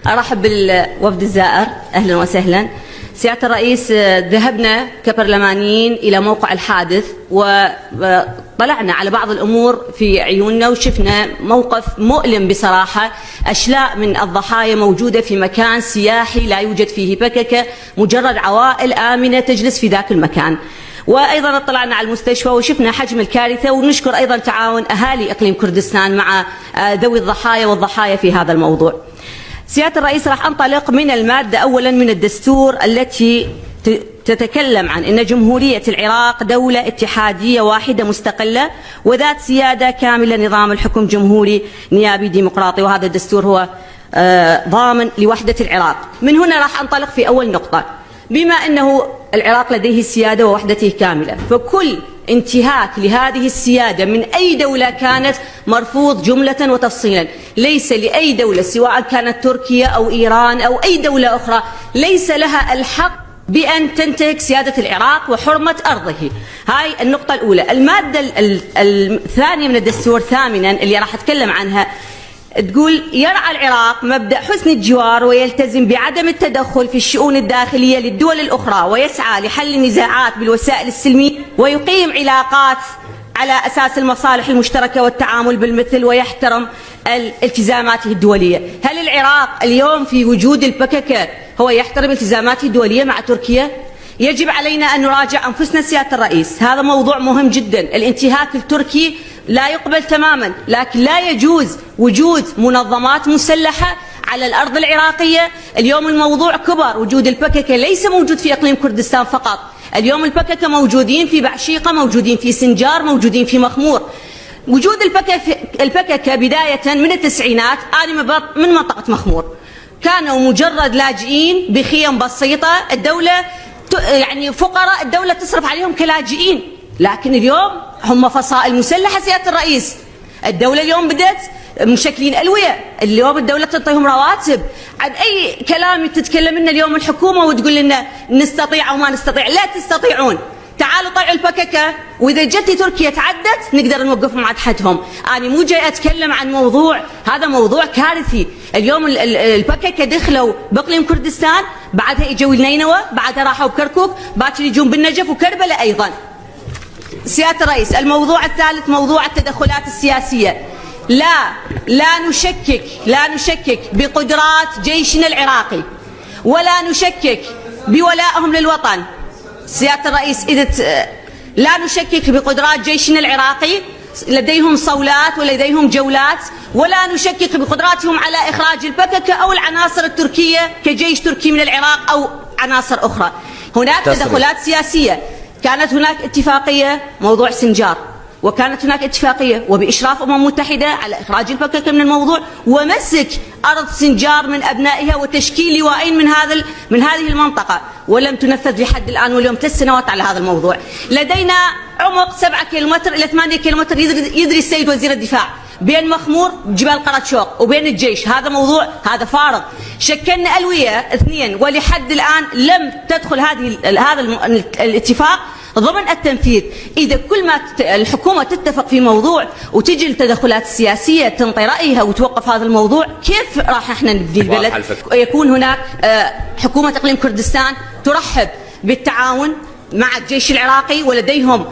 أرحب بالوفد الزائر، أهلا وسهلا. سيادة الرئيس، ذهبنا كبرلمانيين إلى موقع الحادث وطلعنا على بعض الأمور في عيوننا وشفنا موقف مؤلم بصراحة. أشلاء من الضحايا موجودة في مكان سياحي لا يوجد فيه بككة، مجرد عوائل آمنة تجلس في ذاك المكان. وأيضا اطلعنا على المستشفى وشفنا حجم الكارثة، ونشكر أيضا تعاون أهالي إقليم كردستان مع ذوي الضحايا والضحايا في هذا الموضوع. سيادة الرئيس، راح أنطلق من المادة أولا من الدستور التي تتكلم عن أن جمهورية العراق دولة اتحادية واحدة مستقلة وذات سيادة كاملة، نظام الحكم جمهوري نيابي ديمقراطي، وهذا الدستور هو ضامن لوحدة العراق. من هنا راح أنطلق في أول نقطة. بما أنه العراق لديه السيادة ووحدته كاملة، فكل انتهاك لهذه السيادة من أي دولة كانت مرفوض جملة وتفصيلا. ليس لأي دولة سواء كانت تركيا أو إيران أو أي دولة أخرى ليس لها الحق بأن تنتهك سيادة العراق وحرمة أرضه. هاي النقطة الأولى. المادة الثانية من الدستور ثامنا اللي راح أتكلم عنها تقول: يرعى العراق مبدأ حسن الجوار ويلتزم بعدم التدخل في الشؤون الداخلية للدول الأخرى، ويسعى لحل النزاعات بالوسائل السلمية، ويقيم علاقات على أساس المصالح المشتركة والتعامل بالمثل، ويحترم التزاماته الدولية. هل العراق اليوم في وجود البككة هو يحترم التزاماته الدولية مع تركيا؟ يجب علينا أن نراجع أنفسنا سيادة الرئيس، هذا موضوع مهم جدا. الانتهاك التركي لا يقبل تماما، لكن لا يجوز وجود منظمات مسلحة على الأرض العراقية. اليوم الموضوع كبر، وجود البككة ليس موجود في إقليم كردستان فقط، اليوم البككة موجودين في بعشيقة، موجودين في سنجار، موجودين في مخمور. وجود البككة بداية من التسعينات، أنا من منطقة مخمور، كانوا مجرد لاجئين بخيم بسيطة، الدولة يعني فقراء، الدولة تصرف عليهم كلاجئين. لكن اليوم هم فصائل مسلحة سيادة الرئيس. الدولة اليوم بدأت مشكلين ألوية، اليوم الدولة تعطيهم رواتب. عن أي كلام تتكلم لنا اليوم الحكومة وتقول لنا نستطيع أو ما نستطيع؟ لا تستطيعون. تعالوا طلعوا البككة، وإذا جت تركيا تعدت نقدر نوقفهم عند حدهم. أنا مو جاي أتكلم عن موضوع، هذا موضوع كارثي. اليوم البككة دخلوا بإقليم كردستان، بعدها اجوا النينوى، بعدها راحوا بكركوك، باكر يجون بالنجف وكربلاء أيضا. سيادة الرئيس، الموضوع الثالث موضوع التدخلات السياسية. لا نشكك بقدرات جيشنا العراقي، ولا نشكك بولائهم للوطن. سيادة الرئيس، لا نشكك بقدرات جيشنا العراقي، لديهم صولات ولديهم جولات، ولا نشكك بقدراتهم على إخراج البككة أو العناصر التركية كجيش تركي من العراق أو عناصر أخرى. هناك تدخلات سياسية. كانت هناك اتفاقية موضوع سنجار، وكانت هناك اتفاقية وبإشراف متحدة على إخراج البككة من الموضوع ومسك أرض سنجار من أبنائها وتشكيل لوائين من هذه المنطقة، ولم تنفذ لحد الآن، واليوم 3 سنوات على هذا الموضوع. لدينا عمق 7 كيلومتر إلى 8 كيلومتر يدري السيد وزير الدفاع بين مخمور جبال قرطشوق وبين الجيش. هذا موضوع، هذا فارغ. شكلنا ألوية 2 ولحد الآن لم تدخل هذا الاتفاق ضمن التنفيذ. إذا كل ما الحكومة تتفق في موضوع وتجي التدخلات السياسية تنطي رأيها وتوقف هذا الموضوع، كيف راح احنا نبني البلد؟ يكون هناك حكومة إقليم كردستان ترحب بالتعاون مع الجيش العراقي، ولديهم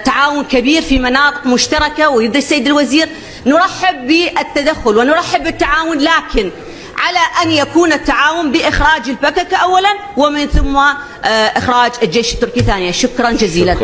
تعاون كبير في مناطق مشتركة، ويدري السيد الوزير نرحب بالتدخل ونرحب بالتعاون، لكن على أن يكون التعاون بإخراج البككة أولا، ومن ثم إخراج الجيش التركي ثانيا. شكرا جزيلا.